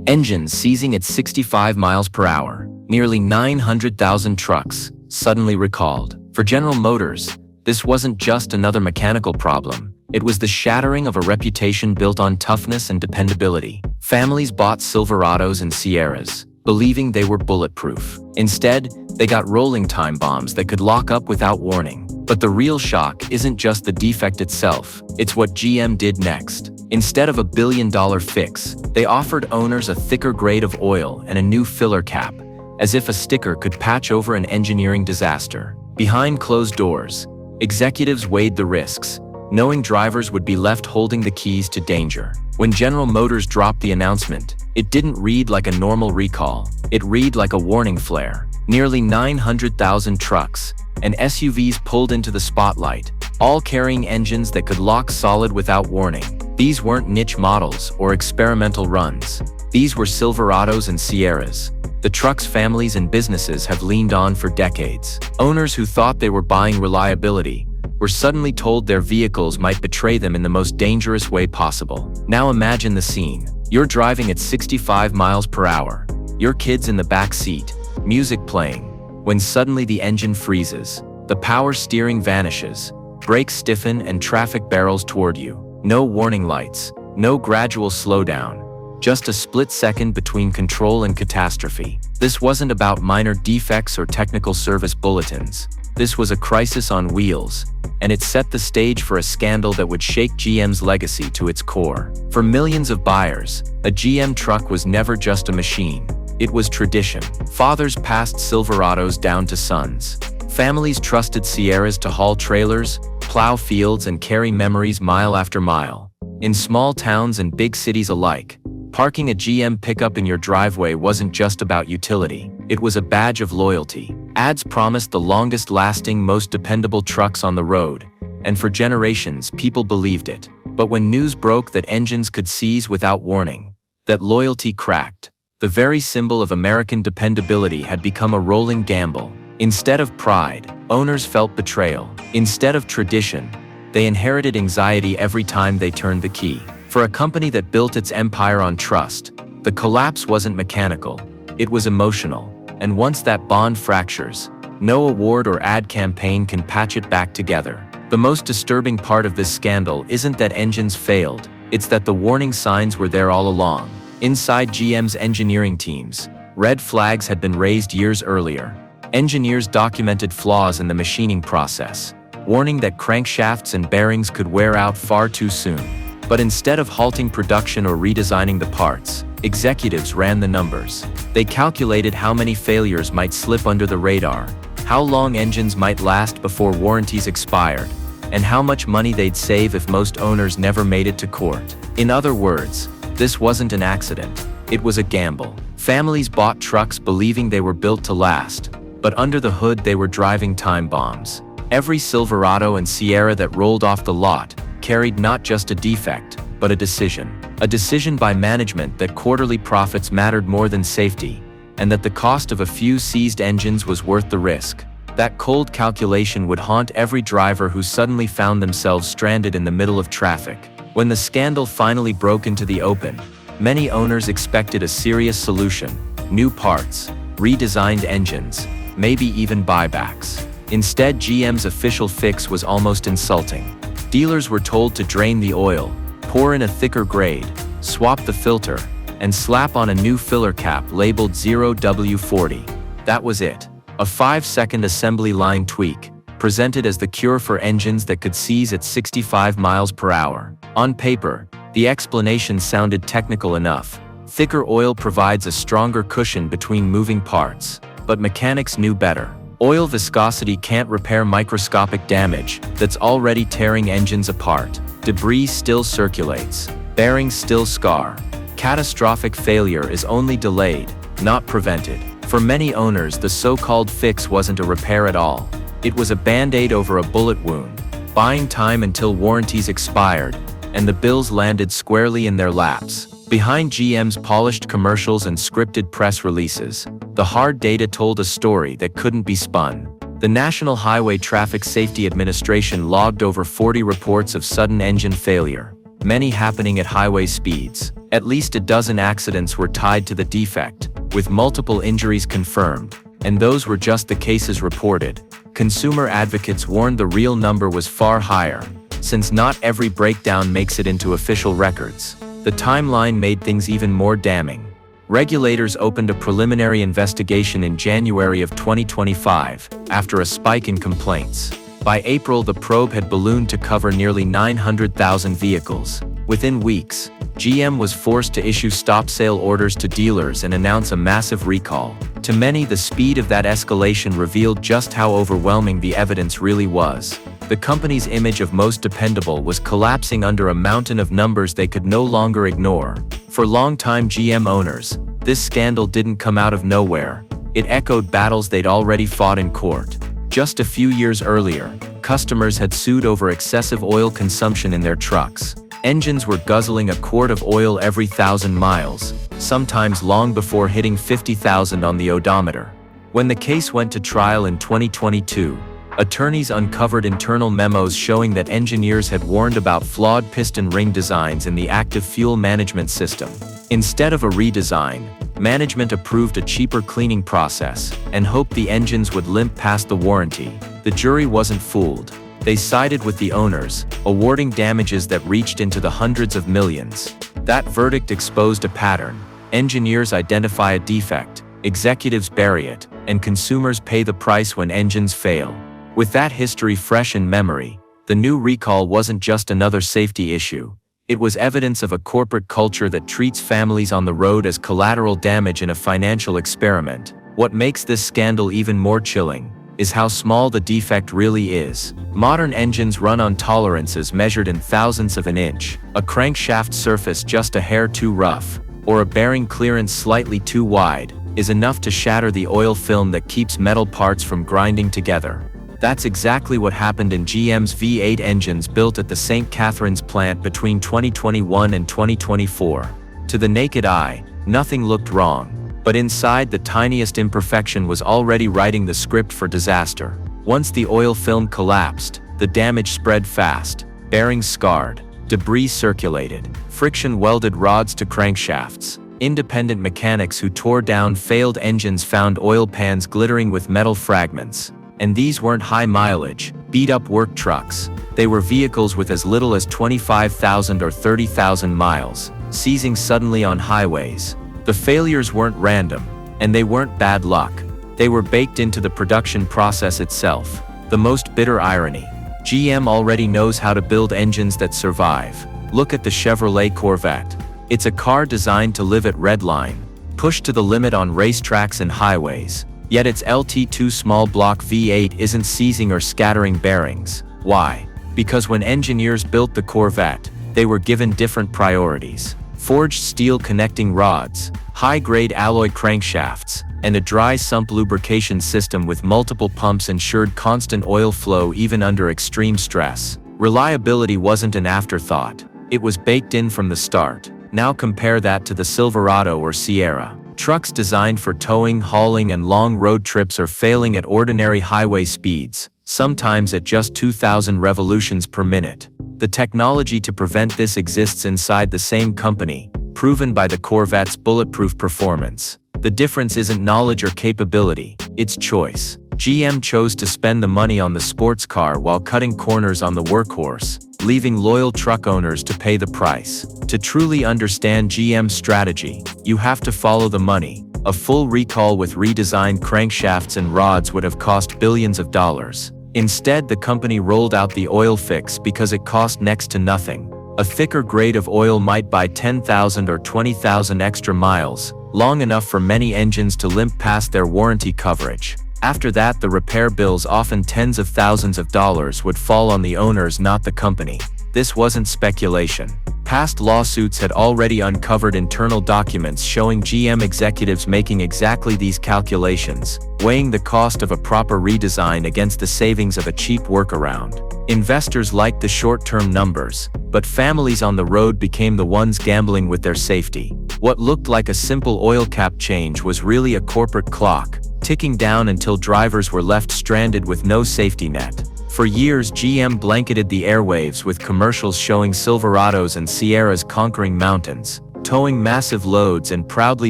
Engines seizing at 65 miles per hour. Nearly 900,000 trucks suddenly recalled. For General Motors, this wasn't just another mechanical problem. It was the shattering of a reputation built on toughness and dependability. Families bought Silverados and Sierras, believing they were bulletproof. Instead, they got rolling time bombs that could lock up without warning. But the real shock isn't just the defect itself, it's what GM did next. Instead of a billion-dollar fix, they offered owners a thicker grade of oil and a new filler cap, as if a sticker could patch over an engineering disaster. Behind closed doors, executives weighed the risks, knowing drivers would be left holding the keys to danger. When General Motors dropped the announcement, it didn't read like a normal recall. It read like a warning flare. Nearly 900,000 trucks and SUVs pulled into the spotlight, all carrying engines that could lock solid without warning. These weren't niche models or experimental runs. These were Silverados and Sierras, the trucks families and businesses have leaned on for decades. Owners who thought they were buying reliability were suddenly told their vehicles might betray them in the most dangerous way possible. Now imagine the scene. You're driving at 65 miles per hour, your kid's in the back seat, music playing, when suddenly the engine freezes, the power steering vanishes, brakes stiffen and traffic barrels toward you. No warning lights, no gradual slowdown, just a split second between control and catastrophe. This wasn't about minor defects or technical service bulletins. This was a crisis on wheels, and it set the stage for a scandal that would shake GM's legacy to its core. For millions of buyers, a GM truck was never just a machine. It was tradition. Fathers passed Silverados down to sons. Families trusted Sierras to haul trailers, plow fields, and carry memories mile after mile. In small towns and big cities alike, parking a GM pickup in your driveway wasn't just about utility. It was a badge of loyalty. Ads promised the longest-lasting, most dependable trucks on the road, and for generations, people believed it. But when news broke that engines could seize without warning, that loyalty cracked. The very symbol of American dependability had become a rolling gamble. Instead of pride, owners felt betrayal. Instead of tradition, they inherited anxiety every time they turned the key. For a company that built its empire on trust, the collapse wasn't mechanical, it was emotional. And once that bond fractures, no award or ad campaign can patch it back together. The most disturbing part of this scandal isn't that engines failed, it's that the warning signs were there all along. Inside GM's engineering teams, red flags had been raised years earlier. Engineers documented flaws in the machining process, warning that crankshafts and bearings could wear out far too soon. But instead of halting production or redesigning the parts, executives ran the numbers. They calculated how many failures might slip under the radar, how long engines might last before warranties expired, and how much money they'd save if most owners never made it to court. In other words, this wasn't an accident, it was a gamble. Families bought trucks believing they were built to last, but under the hood they were driving time bombs. Every Silverado and Sierra that rolled off the lot carried not just a defect, but a decision. A decision by management that quarterly profits mattered more than safety, and that the cost of a few seized engines was worth the risk. That cold calculation would haunt every driver who suddenly found themselves stranded in the middle of traffic. When the scandal finally broke into the open, many owners expected a serious solution: new parts, redesigned engines, maybe even buybacks. Instead, GM's official fix was almost insulting. Dealers were told to drain the oil, pour in a thicker grade, swap the filter, and slap on a new filler cap labeled 0W40. That was it. A 5-second assembly line tweak, presented as the cure for engines that could seize at 65 miles per hour. On paper, the explanation sounded technical enough. Thicker oil provides a stronger cushion between moving parts. But mechanics knew better. Oil viscosity can't repair microscopic damage that's already tearing engines apart. Debris still circulates. Bearings still scar. Catastrophic failure is only delayed, not prevented. For many owners, the so-called fix wasn't a repair at all. It was a band-aid over a bullet wound, buying time until warranties expired, and the bills landed squarely in their laps. Behind GM's polished commercials and scripted press releases, the hard data told a story that couldn't be spun. The National Highway Traffic Safety Administration logged over 40 reports of sudden engine failure, many happening at highway speeds. At least a dozen accidents were tied to the defect, with multiple injuries confirmed, and those were just the cases reported. Consumer advocates warned the real number was far higher, since not every breakdown makes it into official records. The timeline made things even more damning. Regulators opened a preliminary investigation in January of 2025, after a spike in complaints. By April, the probe had ballooned to cover nearly 900,000 vehicles. Within weeks, GM was forced to issue stop-sale orders to dealers and announce a massive recall. To many, the speed of that escalation revealed just how overwhelming the evidence really was. The company's image of most dependable was collapsing under a mountain of numbers they could no longer ignore. For longtime GM owners, this scandal didn't come out of nowhere. It echoed battles they'd already fought in court. Just a few years earlier, customers had sued over excessive oil consumption in their trucks. Engines were guzzling a quart of oil every 1,000 miles, sometimes long before hitting 50,000 on the odometer. When the case went to trial in 2022, attorneys uncovered internal memos showing that engineers had warned about flawed piston ring designs in the active fuel management system. Instead of a redesign, management approved a cheaper cleaning process and hoped the engines would limp past the warranty. The jury wasn't fooled. They sided with the owners, awarding damages that reached into the hundreds of millions. That verdict exposed a pattern. Engineers identify a defect, executives bury it, and consumers pay the price when engines fail. With that history fresh in memory, the new recall wasn't just another safety issue. It was evidence of a corporate culture that treats families on the road as collateral damage in a financial experiment. What makes this scandal even more chilling is how small the defect really is. Modern engines run on tolerances measured in thousandths of an inch, a crankshaft surface just a hair too rough, or a bearing clearance slightly too wide, is enough to shatter the oil film that keeps metal parts from grinding together. That's exactly what happened in GM's V8 engines built at the St. Catharines plant between 2021 and 2024. To the naked eye, nothing looked wrong. But inside, the tiniest imperfection was already writing the script for disaster. Once the oil film collapsed, the damage spread fast. Bearings scarred, debris circulated, friction welded rods to crankshafts. Independent mechanics who tore down failed engines found oil pans glittering with metal fragments. And these weren't high-mileage, beat-up work trucks. They were vehicles with as little as 25,000 or 30,000 miles, seizing suddenly on highways. The failures weren't random, and they weren't bad luck. They were baked into the production process itself. The most bitter irony: GM already knows how to build engines that survive. Look at the Chevrolet Corvette. It's a car designed to live at redline, pushed to the limit on racetracks and highways. Yet its LT2 small block V8 isn't seizing or scattering bearings. Why? Because when engineers built the Corvette, they were given different priorities. Forged steel connecting rods, high-grade alloy crankshafts, and a dry sump lubrication system with multiple pumps ensured constant oil flow even under extreme stress. Reliability wasn't an afterthought. It was baked in from the start. Now compare that to the Silverado or Sierra. Trucks designed for towing, hauling, and long road trips are failing at ordinary highway speeds, sometimes at just 2,000 revolutions per minute. The technology to prevent this exists inside the same company, proven by the Corvette's bulletproof performance. The difference isn't knowledge or capability, it's choice. GM chose to spend the money on the sports car while cutting corners on the workhorse, leaving loyal truck owners to pay the price. To truly understand GM's strategy, you have to follow the money. A full recall with redesigned crankshafts and rods would have cost billions of dollars. Instead, the company rolled out the oil fix because it cost next to nothing. A thicker grade of oil might buy 10,000 or 20,000 extra miles, long enough for many engines to limp past their warranty coverage. After that, the repair bills, often tens of thousands of dollars, would fall on the owners, not the company. This wasn't speculation. Past lawsuits had already uncovered internal documents showing GM executives making exactly these calculations, weighing the cost of a proper redesign against the savings of a cheap workaround. Investors liked the short-term numbers, but families on the road became the ones gambling with their safety. What looked like a simple oil cap change was really a corporate clock, ticking down until drivers were left stranded with no safety net. For years, GM blanketed the airwaves with commercials showing Silverados and Sierras conquering mountains, towing massive loads and proudly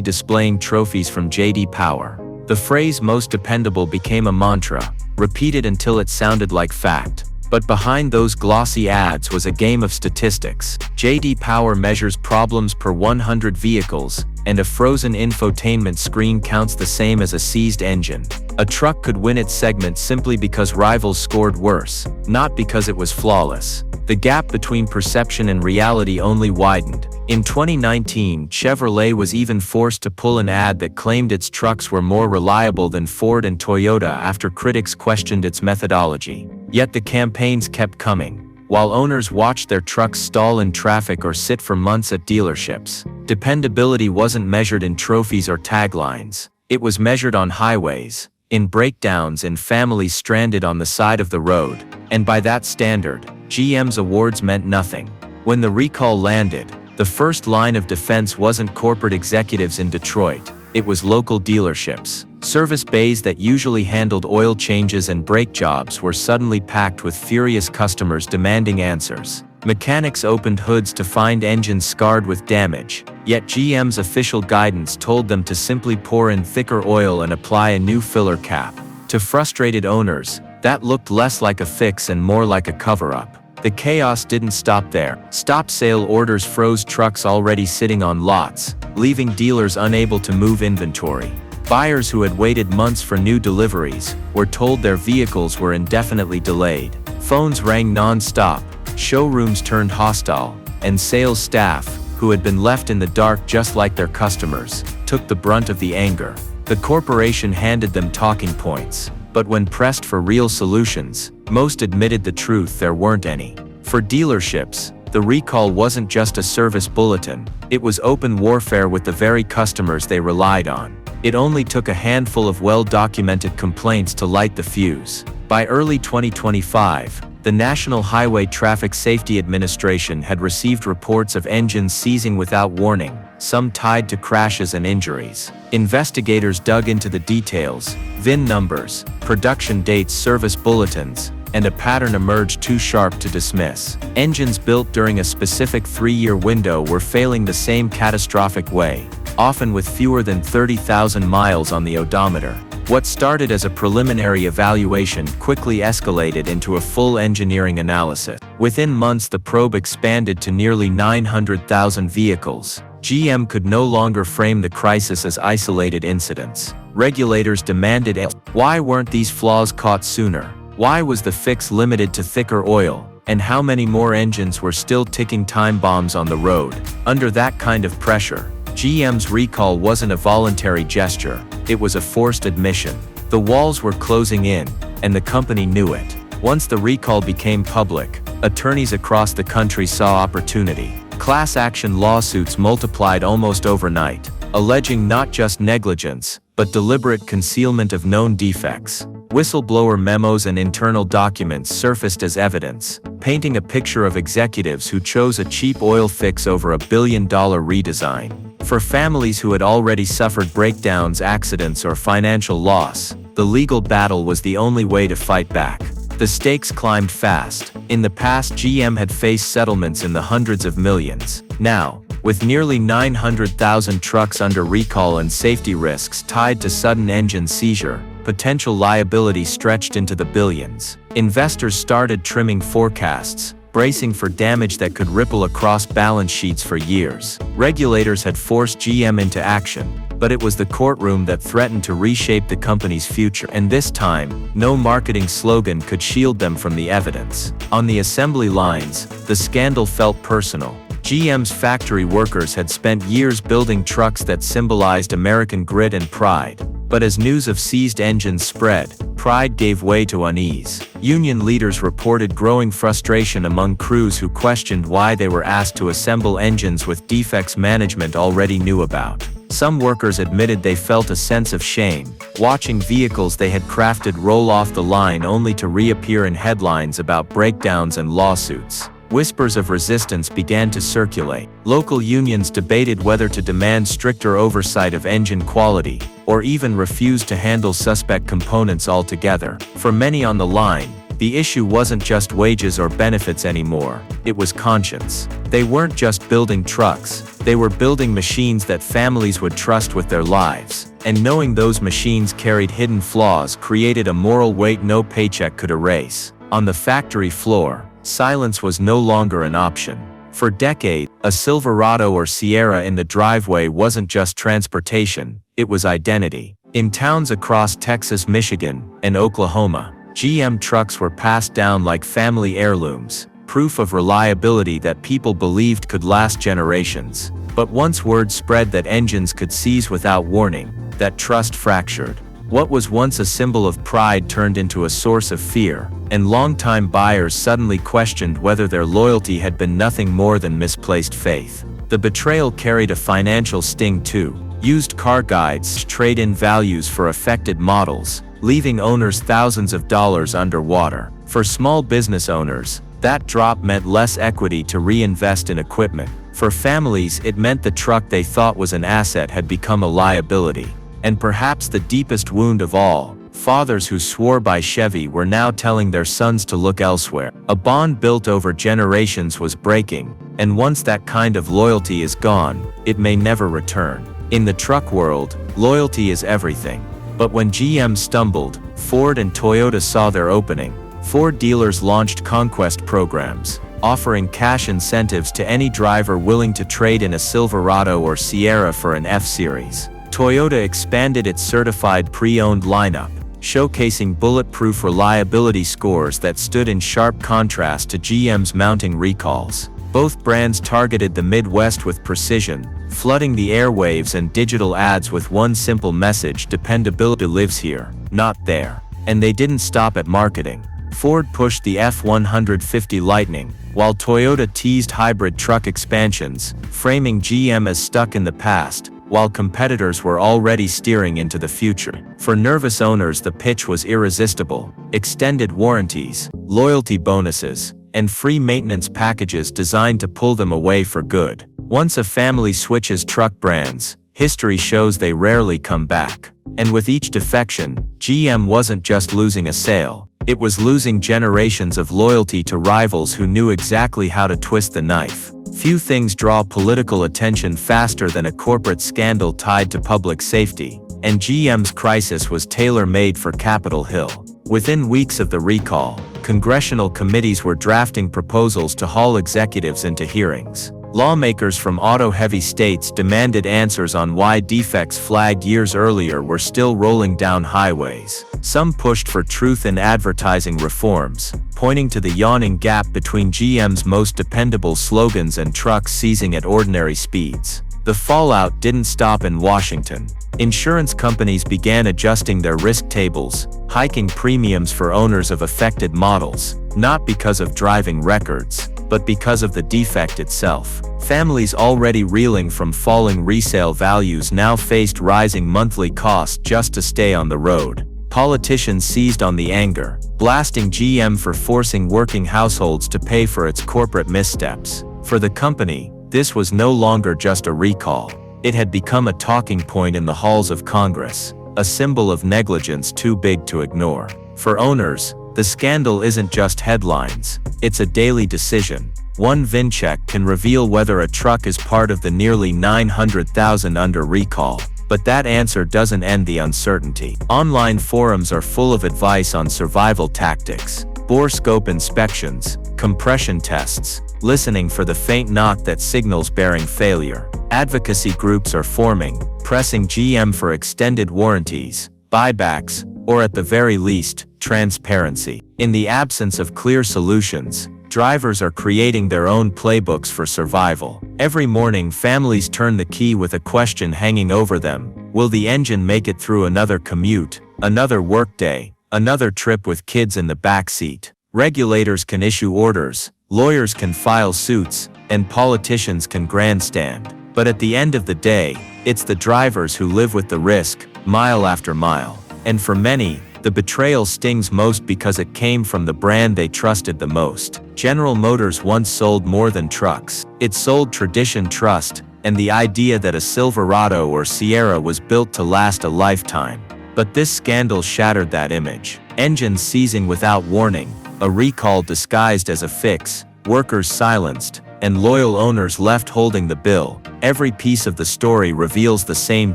displaying trophies from J.D. Power. The phrase "most dependable" became a mantra, repeated until it sounded like fact. But behind those glossy ads was a game of statistics. J.D. Power measures problems per 100 vehicles, and a frozen infotainment screen counts the same as a seized engine. A truck could win its segment simply because rivals scored worse, not because it was flawless. The gap between perception and reality only widened. In 2019, Chevrolet was even forced to pull an ad that claimed its trucks were more reliable than Ford and Toyota after critics questioned its methodology. Yet the campaigns kept coming, while owners watched their trucks stall in traffic or sit for months at dealerships. Dependability wasn't measured in trophies or taglines. It was measured on highways, in breakdowns, and families stranded on the side of the road. And by that standard, GM's awards meant nothing. When the recall landed, the first line of defense wasn't corporate executives in Detroit, it was local dealerships. Service bays that usually handled oil changes and brake jobs were suddenly packed with furious customers demanding answers. Mechanics opened hoods to find engines scarred with damage, yet GM's official guidance told them to simply pour in thicker oil and apply a new filler cap. To frustrated owners, that looked less like a fix and more like a cover-up. The chaos didn't stop there. Stop sale orders froze trucks already sitting on lots, leaving dealers unable to move inventory. Buyers who had waited months for new deliveries were told their vehicles were indefinitely delayed. Phones rang non-stop, showrooms turned hostile, and sales staff, who had been left in the dark just like their customers, took the brunt of the anger. The corporation handed them talking points, but when pressed for real solutions, most admitted the truth: there weren't any. For dealerships, the recall wasn't just a service bulletin, it was open warfare with the very customers they relied on. It only took a handful of well-documented complaints to light the fuse. By early 2025, the National Highway Traffic Safety Administration had received reports of engines seizing without warning, some tied to crashes and injuries. Investigators dug into the details: VIN numbers, production dates, service bulletins, and a pattern emerged too sharp to dismiss. Engines built during a specific 3-year window were failing the same catastrophic way, often with fewer than 30,000 miles on the odometer. What started as a preliminary evaluation quickly escalated into a full engineering analysis. Within months, the probe expanded to nearly 900,000 vehicles. GM could no longer frame the crisis as isolated incidents. Regulators demanded answers. Why weren't these flaws caught sooner? Why was the fix limited to thicker oil? And how many more engines were still ticking time bombs on the road? Under that kind of pressure, GM's recall wasn't a voluntary gesture, it was a forced admission. The walls were closing in, and the company knew it. Once the recall became public, attorneys across the country saw opportunity. Class action lawsuits multiplied almost overnight, alleging not just negligence, but deliberate concealment of known defects. Whistleblower memos and internal documents surfaced as evidence, painting a picture of executives who chose a cheap oil fix over $1 billion redesign. For families who had already suffered breakdowns, accidents, or financial loss, the legal battle was the only way to fight back. The stakes climbed fast. In the past, GM had faced settlements in the hundreds of millions. Now, with nearly 900,000 trucks under recall and safety risks tied to sudden engine seizure, potential liability stretched into the billions. Investors started trimming forecasts, bracing for damage that could ripple across balance sheets for years. Regulators had forced GM into action, but it was the courtroom that threatened to reshape the company's future. And this time, no marketing slogan could shield them from the evidence. On the assembly lines, the scandal felt personal. GM's factory workers had spent years building trucks that symbolized American grit and pride. But as news of seized engines spread, pride gave way to unease. Union leaders reported growing frustration among crews who questioned why they were asked to assemble engines with defects management already knew about. Some workers admitted they felt a sense of shame, watching vehicles they had crafted roll off the line only to reappear in headlines about breakdowns and lawsuits. Whispers of resistance began to circulate. Local unions debated whether to demand stricter oversight of engine quality, or even refuse to handle suspect components altogether. For many on the line, The issue wasn't just wages or benefits anymore, it was conscience. They weren't just building trucks, they were building machines that families would trust with their lives. And knowing those machines carried hidden flaws created a moral weight no paycheck could erase. On the factory floor, silence was no longer an option. For decades, a Silverado or Sierra in the driveway wasn't just transportation, it was identity. In towns across Texas, Michigan, and Oklahoma, GM trucks were passed down like family heirlooms, proof of reliability that people believed could last generations. But once word spread that engines could seize without warning, that trust fractured. What was once a symbol of pride turned into a source of fear, and longtime buyers suddenly questioned whether their loyalty had been nothing more than misplaced faith. The betrayal carried a financial sting too. Used car guides trade-in values for affected models, leaving owners thousands of dollars underwater. For small business owners, that drop meant less equity to reinvest in equipment. For families, it meant the truck they thought was an asset had become a liability. And perhaps the deepest wound of all, fathers who swore by Chevy were now telling their sons to look elsewhere. A bond built over generations was breaking, and once that kind of loyalty is gone, it may never return. In the truck world, loyalty is everything. But when GM stumbled, Ford and Toyota saw their opening. Ford dealers launched conquest programs, offering cash incentives to any driver willing to trade in a Silverado or Sierra for an F-Series. Toyota expanded its certified pre-owned lineup, showcasing bulletproof reliability scores that stood in sharp contrast to GM's mounting recalls. Both brands targeted the Midwest with precision, flooding the airwaves and digital ads with one simple message: dependability lives here, not there. And they didn't stop at marketing. Ford pushed the F-150 Lightning, while Toyota teased hybrid truck expansions, framing GM as stuck in the past, while competitors were already steering into the future. For nervous owners, the pitch was irresistible: extended warranties, loyalty bonuses, and free maintenance packages designed to pull them away for good. Once a family switches truck brands, history shows they rarely come back. And with each defection, GM wasn't just losing a sale, it was losing generations of loyalty to rivals who knew exactly how to twist the knife. Few things draw political attention faster than a corporate scandal tied to public safety, and GM's crisis was tailor-made for Capitol Hill. Within weeks of the recall, congressional committees were drafting proposals to haul executives into hearings. Lawmakers from auto-heavy states demanded answers on why defects flagged years earlier were still rolling down highways. Some pushed for truth in advertising reforms, pointing to the yawning gap between GM's most dependable slogans and trucks seizing at ordinary speeds. The fallout didn't stop in Washington. Insurance companies began adjusting their risk tables, hiking premiums for owners of affected models, not because of driving records, but because of the defect itself. Families already reeling from falling resale values now faced rising monthly costs just to stay on the road. Politicians seized on the anger, blasting GM for forcing working households to pay for its corporate missteps. For the company, this was no longer just a recall. It had become a talking point in the halls of Congress, a symbol of negligence too big to ignore. For owners, the scandal isn't just headlines, it's a daily decision. One VIN check can reveal whether a truck is part of the nearly 900,000 under recall. But that answer doesn't end the uncertainty. Online forums are full of advice on survival tactics, bore scope inspections, compression tests, listening for the faint knock that signals bearing failure. Advocacy groups are forming, pressing GM for extended warranties, buybacks, or at the very least, transparency. In the absence of clear solutions, drivers are creating their own playbooks for survival. Every morning, families turn the key with a question hanging over them: will the engine make it through another commute, another workday, another trip with kids in the back seat? Regulators can issue orders, lawyers can file suits, and politicians can grandstand. But at the end of the day, it's the drivers who live with the risk, mile after mile. And for many, the betrayal stings most because it came from the brand they trusted the most. General Motors once sold more than trucks. It sold tradition, trust, and the idea that a Silverado or Sierra was built to last a lifetime. But this scandal shattered that image. Engines seizing without warning, A recall disguised as a fix, workers silenced, and loyal owners left holding the bill. Every piece of the story reveals the same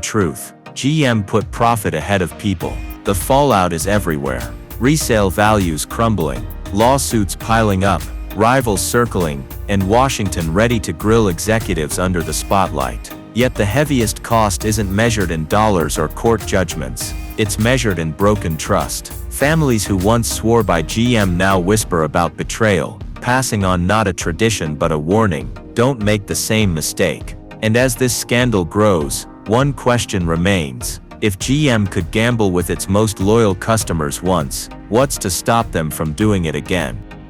truth. GM put profit ahead of people. The fallout is everywhere. Resale values crumbling, lawsuits piling up, rivals circling, and Washington ready to grill executives under the spotlight. Yet the heaviest cost isn't measured in dollars or court judgments. It's measured in broken trust. Families who once swore by GM now whisper about betrayal, passing on not a tradition but a warning: don't make the same mistake. And as this scandal grows, one question remains: if GM could gamble with its most loyal customers once, what's to stop them from doing it again?